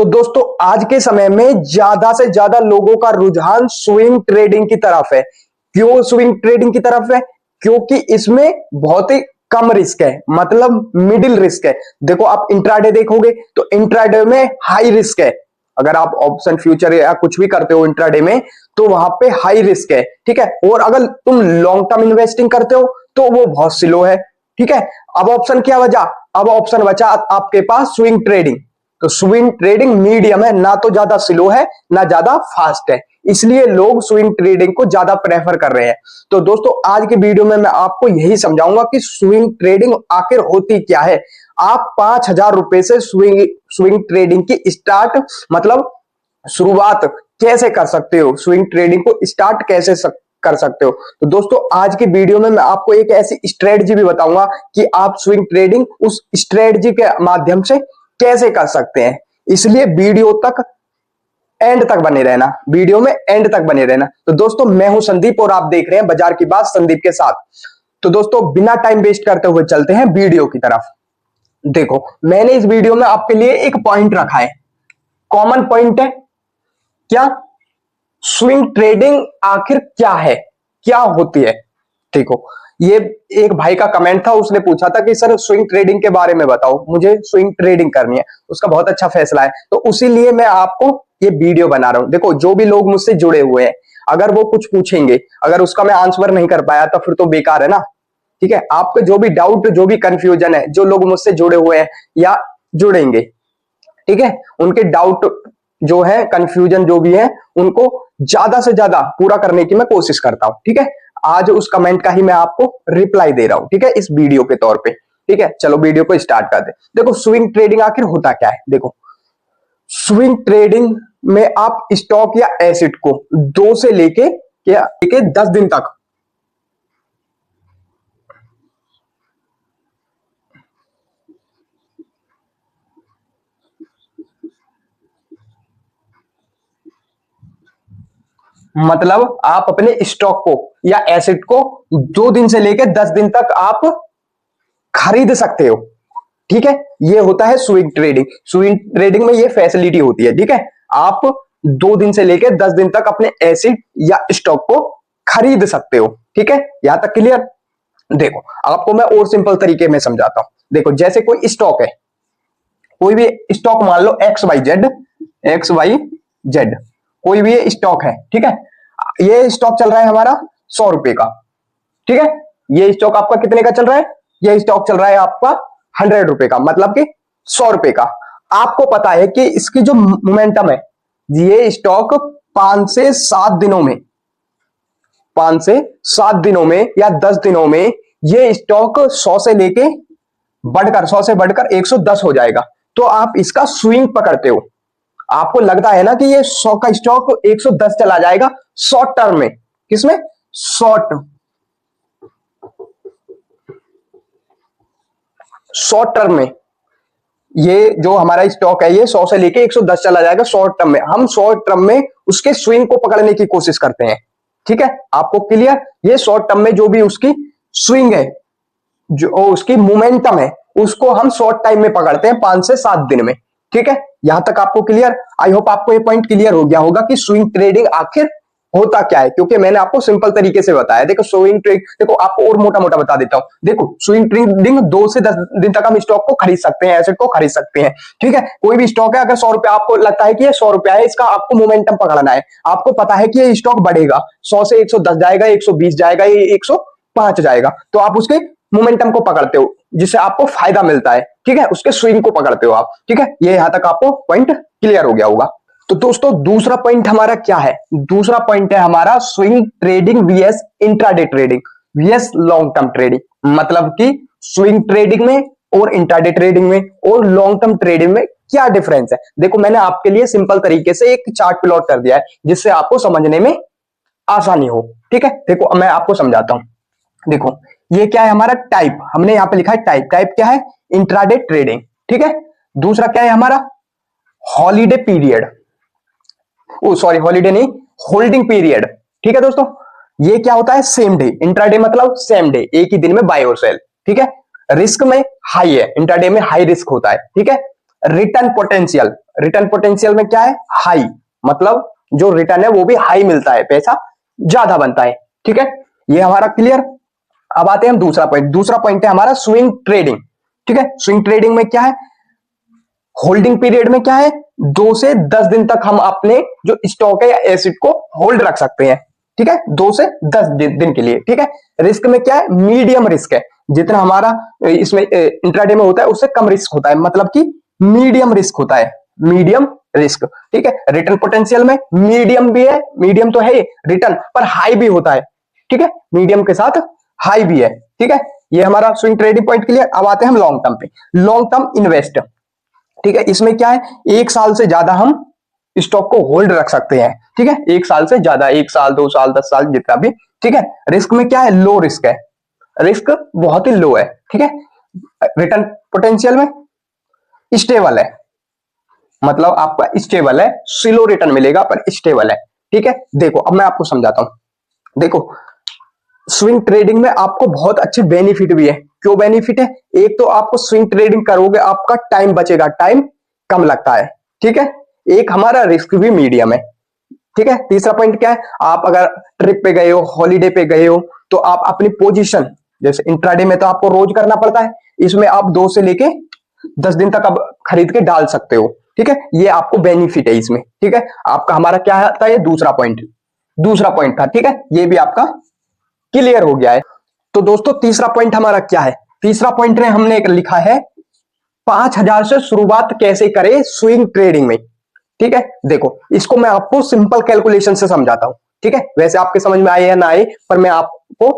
तो दोस्तों आज के समय में ज्यादा से ज्यादा लोगों का रुझान स्विंग ट्रेडिंग की तरफ है। क्यों स्विंग ट्रेडिंग की तरफ है? क्योंकि इसमें बहुत ही कम रिस्क है, मतलब मिडिल रिस्क है। देखो आप इंट्राडे देखोगे तो इंट्राडे में हाई रिस्क है। अगर आप ऑप्शन फ्यूचर या कुछ भी करते हो इंट्राडे में तो वहां पे हाई रिस्क है, ठीक है। और अगर तुम लॉन्ग टर्म इन्वेस्टिंग करते हो तो वो बहुत स्लो है, ठीक है। अब ऑप्शन क्या बचा? अब ऑप्शन बचा आपके पास स्विंग ट्रेडिंग। तो स्विंग ट्रेडिंग मीडियम है, ना तो ज्यादा स्लो है ना ज्यादा फास्ट है, इसलिए लोग स्विंग ट्रेडिंग को ज्यादा प्रेफर कर रहे हैं। तो दोस्तों आज के वीडियो में मैं आपको यही समझाऊंगा कि स्विंग ट्रेडिंग आखिर होती क्या है। आप 5,000 रुपए से स्विंग ट्रेडिंग की स्टार्ट मतलब शुरुआत कैसे कर सकते हो, स्विंग ट्रेडिंग को स्टार्ट कैसे कर सकते हो। तो दोस्तों आज की वीडियो में मैं आपको एक ऐसी स्ट्रेटजी भी बताऊंगा कि आप स्विंग ट्रेडिंग उस स्ट्रेटजी के माध्यम से कैसे कर सकते हैं। इसलिए वीडियो तक एंड तक बने रहना, वीडियो में एंड तक बने रहना। तो दोस्तों मैं हूं संदीप और आप देख रहे हैं बाजार की बात संदीप के साथ। तो दोस्तों बिना टाइम वेस्ट करते हुए चलते हैं वीडियो की तरफ। देखो मैंने इस वीडियो में आपके लिए एक पॉइंट रखा है, कॉमन पॉइंट है। क्या? स्विंग ट्रेडिंग आखिर क्या है, क्या होती है। देखो ये एक भाई का कमेंट था, उसने पूछा था कि सर स्विंग ट्रेडिंग के बारे में बताओ, मुझे स्विंग ट्रेडिंग करनी है। उसका बहुत अच्छा फैसला है, तो उसीलिए मैं आपको ये वीडियो बना रहा हूं। देखो जो भी लोग मुझसे जुड़े हुए हैं, अगर वो कुछ पूछेंगे, अगर उसका मैं आंसर नहीं कर पाया तो फिर तो बेकार है ना, ठीक है। आपके जो भी डाउट, जो भी कंफ्यूजन है, जो लोग मुझसे जुड़े हुए हैं या जुड़ेंगे, ठीक है, उनके डाउट जो है, कंफ्यूजन जो भी है, उनको ज्यादा से ज्यादा पूरा करने की मैं कोशिश करता हूं, ठीक है। आज उस कमेंट का ही मैं आपको रिप्लाई दे रहा हूं, ठीक है, इस वीडियो के तौर पे, ठीक है। चलो वीडियो को स्टार्ट कर दे। देखो स्विंग ट्रेडिंग आखिर होता क्या है। देखो स्विंग ट्रेडिंग में आप स्टॉक या एसेट को 2 से लेके 10 दिन तक मतलब आप अपने स्टॉक को या एसेट को 2 दिन से लेकर 10 दिन तक आप खरीद सकते हो, ठीक है। ये होता है स्विंग ट्रेडिंग। स्विंग ट्रेडिंग में ये फैसिलिटी होती है, ठीक है। आप 2 दिन से लेकर 10 दिन तक अपने एसेट या स्टॉक को खरीद सकते हो, ठीक है। यहां तक क्लियर। देखो आपको मैं और सिंपल तरीके में समझाता हूं। देखो जैसे कोई स्टॉक है, कोई भी स्टॉक मान लो XYZ, कोई भी स्टॉक है, ठीक है। ये स्टॉक चल रहा है हमारा 100 रुपए का, ठीक है। ये स्टॉक आपका कितने का चल रहा है? ये स्टॉक चल रहा है आपका 100 रुपए का, मतलब कि 100 रुपए का। आपको पता है कि इसकी जो मोमेंटम है, ये स्टॉक 5 से 7 दिनों में या 10 दिनों में ये स्टॉक 100 से बढ़कर 110 हो जाएगा। तो आप इसका स्विंग पकड़ते हो। आपको लगता है ना कि ये 100 का स्टॉक 110 चला जाएगा शॉर्ट टर्म में। किसमें? शॉर्ट टर्म में ये जो हमारा स्टॉक है ये 100 से लेके 110 चला जाएगा शॉर्ट टर्म में। हम शॉर्ट टर्म में उसके स्विंग को पकड़ने की कोशिश करते हैं, ठीक है। आपको क्लियर? ये शॉर्ट टर्म में जो भी उसकी स्विंग है, जो उसकी मोमेंटम है, उसको हम शॉर्ट टाइम में पकड़ते हैं 5 से 7 दिन में, ठीक है। यहां तक आपको क्लियर? आई होप आपको ये पॉइंट क्लियर हो गया होगा कि स्विंग ट्रेडिंग आखिर होता क्या है, क्योंकि मैंने आपको सिंपल तरीके से बताया। देखो स्विंग ट्रेड, देखो आपको और मोटा मोटा बता देता हूं। देखो स्विंग ट्रेडिंग 2 से 10 दिन तक हम स्टॉक को खरीद सकते हैं, एसेट को खरीद सकते हैं, ठीक है। कोई भी स्टॉक है, अगर 100 रुपया आपको लगता है कि ये 100 रुपया है, इसका आपको मोमेंटम पकड़ना है। आपको पता है कि ये स्टॉक बढ़ेगा, 100 से 110 जाएगा, 120 जाएगा, ये 105 जाएगा, तो आप उसके मोमेंटम को पकड़ते हो, जिससे आपको फायदा मिलता है, ठीक है। उसके स्विंग को पकड़ते हो आप, ठीक है। ये यहां तक आपको पॉइंट क्लियर हो गया होगा। तो दोस्तों दूसरा पॉइंट हमारा क्या है? दूसरा पॉइंट है हमारा swing trading VS intraday trading VS long term trading. मतलब कि स्विंग ट्रेडिंग में और इंट्राडे ट्रेडिंग में और लॉन्ग टर्म ट्रेडिंग में क्या डिफरेंस है। देखो मैंने आपके लिए सिंपल तरीके से एक चार्ट प्लॉट कर दिया है, जिससे आपको समझने में आसानी हो, ठीक है। देखो मैं आपको समझाता हूं। देखो ये क्या है हमारा टाइप, हमने यहां पे लिखा है टाइप। टाइप क्या है? इंट्राडे ट्रेडिंग, ठीक है। दूसरा क्या है हमारा? हॉलीडे पीरियड, ओ सॉरी हॉलीडे नहीं, होल्डिंग पीरियड, ठीक है दोस्तों। ये क्या होता है? Same day. इंट्राडे मतलब सेम डे, एक ही दिन में बाय और सेल, ठीक है। रिस्क में हाई है, इंट्राडे में हाई रिस्क होता है, ठीक है। Return potential. रिटर्न पोटेंशियल में क्या है? हाई, मतलब जो रिटर्न है वो भी हाई मिलता है, पैसा ज्यादा बनता है। ठीक है, ये हमारा क्लियर। अब आते हैं हम दूसरा पॉइंट। दूसरा पॉइंट है हमारा स्विंग ट्रेडिंग। ठीक है, स्विंग ट्रेडिंग में क्या है? होल्डिंग पीरियड में क्या है? 2 से 10 दिन तक हम अपने जो स्टॉक है या एसेट को होल्ड रख सकते हैं। ठीक है, 2 से 10 दिन के लिए। ठीक है, रिस्क में क्या है? मीडियम रिस्क है। जितना हमारा इसमें इंट्राडे में होता है उससे कम रिस्क होता है, मतलब कि मीडियम रिस्क होता है, मीडियम रिस्क। ठीक है, रिटर्न पोटेंशियल में मीडियम भी है, मीडियम तो है रिटर्न, पर हाई भी होता है। ठीक है, मीडियम के साथ हाई भी है। ठीक है, ये हमारा स्विंग ट्रेडिंग पॉइंट क्लियर। अब आते हैं हम लॉन्ग टर्म पे। Long term invest. ठीक है, इसमें क्या है? 1 साल से ज्यादा हम स्टॉक को होल्ड रख सकते हैं। ठीक है, 1 साल से ज्यादा, 1 साल 2 साल 10 साल जितना भी। ठीक है, रिस्क में क्या है? लो रिस्क है, रिस्क बहुत ही लो है। ठीक है, रिटर्न पोटेंशियल में स्टेबल है, मतलब आपका स्टेबल है, स्लो रिटर्न मिलेगा पर स्टेबल है। ठीक है, देखो अब मैं आपको समझाता हूं। देखो, स्विंग ट्रेडिंग में आपको बहुत अच्छे बेनिफिट भी है। क्यों बेनिफिट है? एक तो आपको स्विंग ट्रेडिंग करोगे, आपका टाइम बचेगा, टाइम कम लगता है। ठीक है, एक हमारा रिस्क भी मीडियम है। ठीक है, तीसरा पॉइंट क्या है? आप अगर ट्रिप पे गए हो, हॉलीडे पे गए हो, तो आप अपनी पोजीशन, जैसे इंट्राडे में तो आपको रोज करना पड़ता है, इसमें आप 2 से लेके 10 दिन तक अब खरीद के डाल सकते हो। ठीक है, ये आपको बेनिफिट है इसमें। ठीक है, आपका हमारा क्या था? ये दूसरा पॉइंट, दूसरा पॉइंट था। ठीक है, ये भी आपका क्लियर हो गया है। तो दोस्तों तीसरा पॉइंट हमारा क्या है? तीसरा पॉइंट में हमने एक लिखा है 5,000 से शुरुआत कैसे करें स्विंग ट्रेडिंग में। ठीक है, देखो इसको मैं आपको सिंपल कैलकुलेशन से समझाता हूं। ठीक है, वैसे आपके समझ में आए या ना आए, पर मैं आपको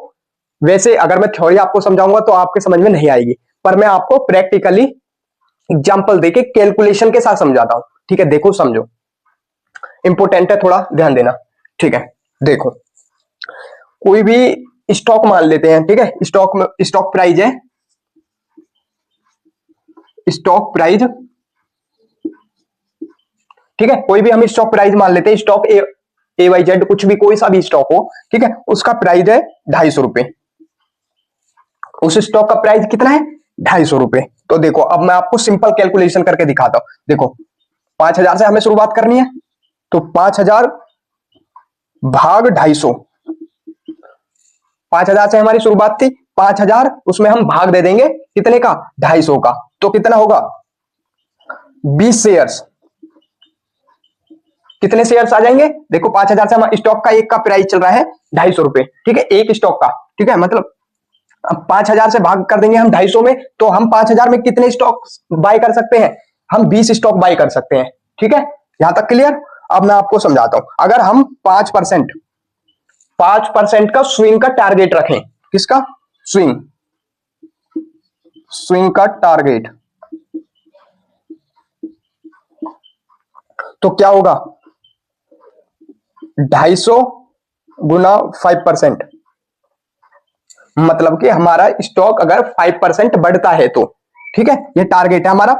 वैसे अगर मैं थ्योरी आपको समझाऊंगा तो आपके समझ में नहीं आएगी, पर मैं आपको प्रैक्टिकली एग्जांपल देके कैलकुलेशन के साथ समझाता हूं। ठीक है, देखो समझो, इंपोर्टेंट है, थोड़ा ध्यान देना। ठीक है, देखो कोई भी स्टॉक मान लेते हैं। ठीक है, स्टॉक में स्टॉक प्राइस है, स्टॉक प्राइस। ठीक है, कोई भी हम स्टॉक प्राइस मान लेते हैं, स्टॉक ए वाई जेड, कुछ भी कोई सा भी स्टॉक हो। ठीक है, उसका प्राइस है 250 रुपए। उस स्टॉक का प्राइस कितना है? 250 रुपए। तो देखो अब मैं आपको सिंपल कैलकुलेशन करके दिखाता हूं। देखो 5,000 से हमें शुरुआत करनी है, तो 5,000 भाग 250। 5,000 से हमारी शुरुआत थी, 5,000 उसमें हम भाग दे देंगे कितने का? 250 का। तो कितना होगा? 20 शेयर्स। कितने शेयर्स आ जाएंगे? देखो 5,000 से हमारा स्टॉक का एक का प्राइस चल रहा है 250 रुपए। ठीक है, एक स्टॉक का। ठीक है, मतलब अब 5,000 से भाग कर देंगे हम 250 में, तो हम 5,000 में कितने स्टॉक बाय कर सकते हैं? हम 20 स्टॉक बाय कर सकते हैं। ठीक है, यहां तक क्लियर। अब मैं आपको समझाता हूं। अगर हम 5% का स्विंग का टारगेट रखें, किसका? स्विंग, स्विंग का टारगेट, तो क्या होगा? 250 गुना 5%, मतलब कि हमारा स्टॉक अगर 5% बढ़ता है तो। ठीक है, ये टारगेट है हमारा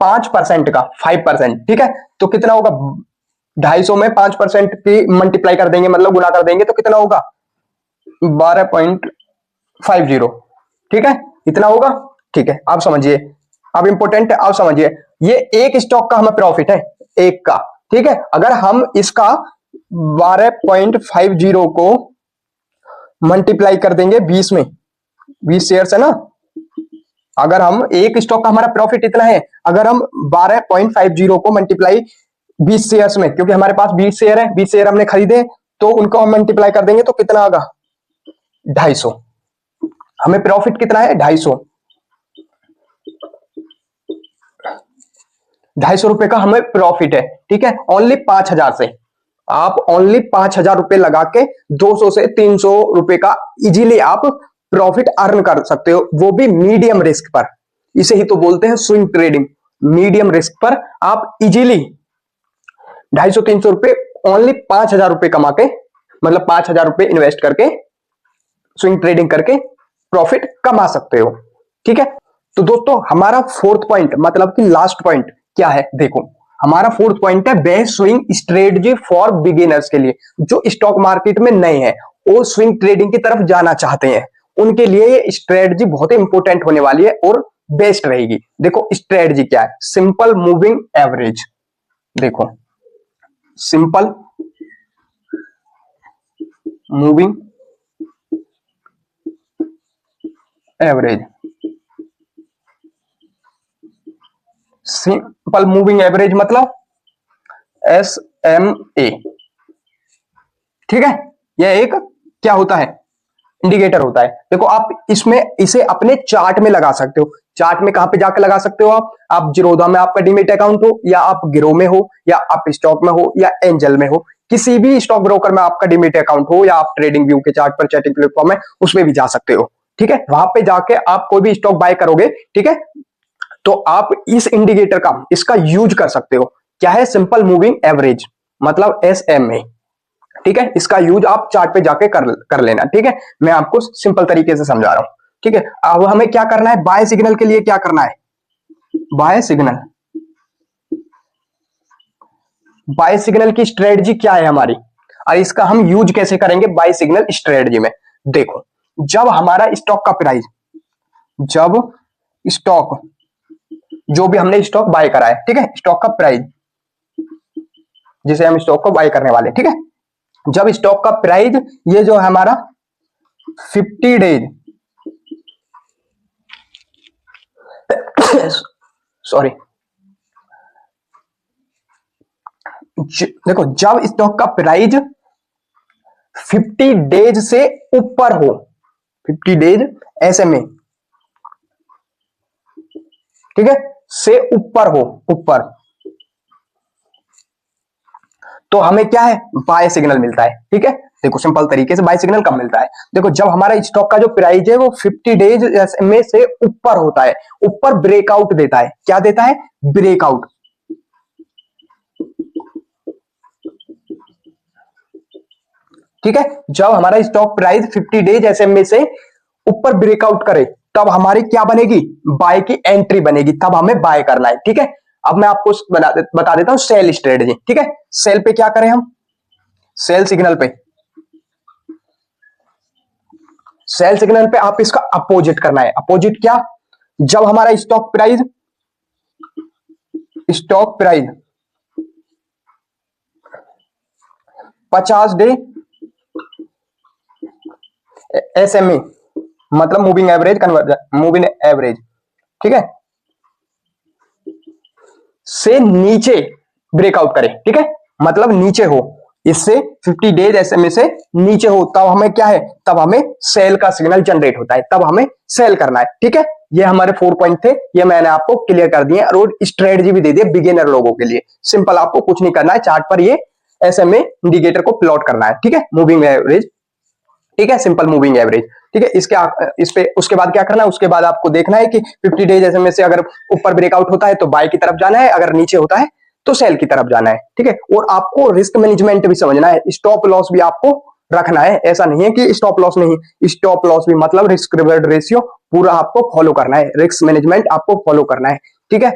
5% का, 5%। ठीक है, तो कितना होगा? 250 में 5% की मल्टीप्लाई कर देंगे, मतलब गुना कर देंगे, तो कितना होगा? 12.50। ठीक है, इतना होगा। ठीक है, आप समझिए, अब इंपोर्टेंट है, आप समझिए, ये एक स्टॉक का हमें प्रॉफिट है, एक का। ठीक है, अगर हम इसका 12.50 को मल्टीप्लाई कर देंगे 20 में, 20 शेयर है ना, अगर हम एक स्टॉक का हमारा प्रॉफिट इतना है, अगर हम 12.50 को मल्टीप्लाई 20 शेयर्स में, क्योंकि हमारे पास 20 शेयर है, 20 शेयर हमने खरीदे, तो उनको हम मल्टीप्लाई कर देंगे तो कितना आएगा? 250। हमें प्रॉफिट कितना है? 250। 250 रुपए का हमें प्रॉफिट है। ठीक है, ओनली 5,000 से आप ओनली 5,000 रुपए लगा के 200 से 300 रुपए का इजीली आप प्रॉफिट अर्न कर सकते हो, वो भी मीडियम रिस्क पर। इसे ही तो बोलते हैं स्विंग ट्रेडिंग। मीडियम रिस्क पर आप इजीली 250-300 रुपए ओनली 5,000 रुपए कमा के, मतलब 5,000 रुपए इन्वेस्ट करके स्विंग ट्रेडिंग करके प्रॉफिट कमा सकते हो। ठीक है, तो दोस्तों हमारा फोर्थ पॉइंट, मतलब कि लास्ट पॉइंट क्या है? देखो हमारा फोर्थ पॉइंट है best swing strategy for beginners के लिए, जो स्टॉक मार्केट में नए हैं, वो स्विंग ट्रेडिंग की तरफ जाना चाहते हैं, उनके लिए ये स्ट्रेटजी बहुत ही इंपॉर्टेंट होने वाली है और बेस्ट रहेगी। देखो स्ट्रेटजी क्या है, सिंपल मूविंग एवरेज। देखो simple moving average, simple moving average मतलब SMA, ठीक है। यह एक क्या होता है, इंडिकेटर होता है। देखो आप इसमें इसे अपने चार्ट में लगा सकते हो। चार्ट में कहां पे जाकर लगा सकते हो आप जीरोधा में आपका डीमेट अकाउंट हो, या आप गिरो में हो, या आप स्टॉक में हो, या एंजल में हो, किसी भी स्टॉक ब्रोकर में आपका डीमेट अकाउंट हो, या आप ट्रेडिंग व्यू के चार्ट पर चैटिंग प्लेटफॉर्म है उसमें भी जा सकते हो, ठीक है। वहां पे जाके आप कोई भी स्टॉक बाय करोगे, ठीक है, तो आप इस इंडिकेटर का इसका यूज कर सकते हो। क्या है, सिंपल मूविंग एवरेज मतलब SMA, ठीक है। इसका यूज आप चार्ट पे जाके कर लेना, ठीक है। मैं आपको सिंपल तरीके से समझा रहा हूं, ठीक है। अब हमें क्या करना है, बाय सिग्नल के लिए क्या करना है, बाय सिग्नल, बाय सिग्नल की स्ट्रेटजी क्या है हमारी, और इसका हम यूज कैसे करेंगे बाय सिग्नल स्ट्रेटजी में। देखो जब हमारा स्टॉक का प्राइस, जब स्टॉक, जो भी हमने स्टॉक बाय करा है, ठीक है, स्टॉक का प्राइस जिसे हम स्टॉक को बाय करने वाले, ठीक है, जब स्टॉक का प्राइस ये जो है हमारा 50 डेज सॉरी, देखो जब स्टॉक का प्राइस 50 डेज से ऊपर हो, 50 डेज SMA, ठीक है, से ऊपर हो, ऊपर, तो हमें क्या है, बाय सिग्नल मिलता है, ठीक है। देखो सिंपल तरीके से बाय सिग्नल कब मिलता है, देखो जब हमारा स्टॉक का जो प्राइस है वो 50 डेज SMA से ऊपर होता है, ऊपर ब्रेकआउट देता है। क्या देता है, ब्रेकआउट, ठीक है। जब हमारा स्टॉक प्राइस 50 डेज SMA से ऊपर ब्रेकआउट करे तब हमारी क्या बनेगी, बाय की एंट्री बनेगी, तब हमें बाय करना है, ठीक है। अब मैं आपको बता देता हूं सेल स्ट्रेटजी, ठीक है। सेल पे क्या करें हम, सेल सिग्नल पे, सेल सिग्नल पे आप इसका अपोजिट करना है। अपोजिट क्या, जब हमारा stock price, stock price 50 day SMA मतलब moving average conversion, moving average, ठीक है, से नीचे ब्रेकआउट करे, ठीक है, मतलब नीचे हो, इससे 50 डेज SMA से नीचे हो, तब हमें क्या है, तब हमें सेल का सिग्नल जनरेट होता है, तब हमें सेल करना है, ठीक है। ये हमारे 4 पॉइंट थे, ये मैंने आपको क्लियर कर दिए और स्ट्रेटजी भी दे दिए बिगिनर लोगों के लिए। सिंपल आपको कुछ नहीं करना है, चार्ट पर ये SMA इंडिकेटर को प्लॉट करना है, ठीक है, मूविंग एवरेज, ठीक है, सिंपल मूविंग एवरेज, ठीक है। इस पे उसके बाद क्या करना है, उसके बाद आपको देखना है कि 50 डेज SMA से अगर ऊपर ब्रेकआउट होता है तो बाय की तरफ जाना है, अगर नीचे होता है तो सेल की तरफ जाना है, ठीक है। और आपको रिस्क मैनेजमेंट भी समझना है, स्टॉप लॉस भी आपको रखना है। ऐसा नहीं है कि स्टॉप लॉस नहीं, स्टॉप लॉस भी मतलब रिस्क रिवॉर्ड रेशियो पूरा आपको फॉलो करना है, रिस्क मैनेजमेंट आपको फॉलो करना है, ठीक है।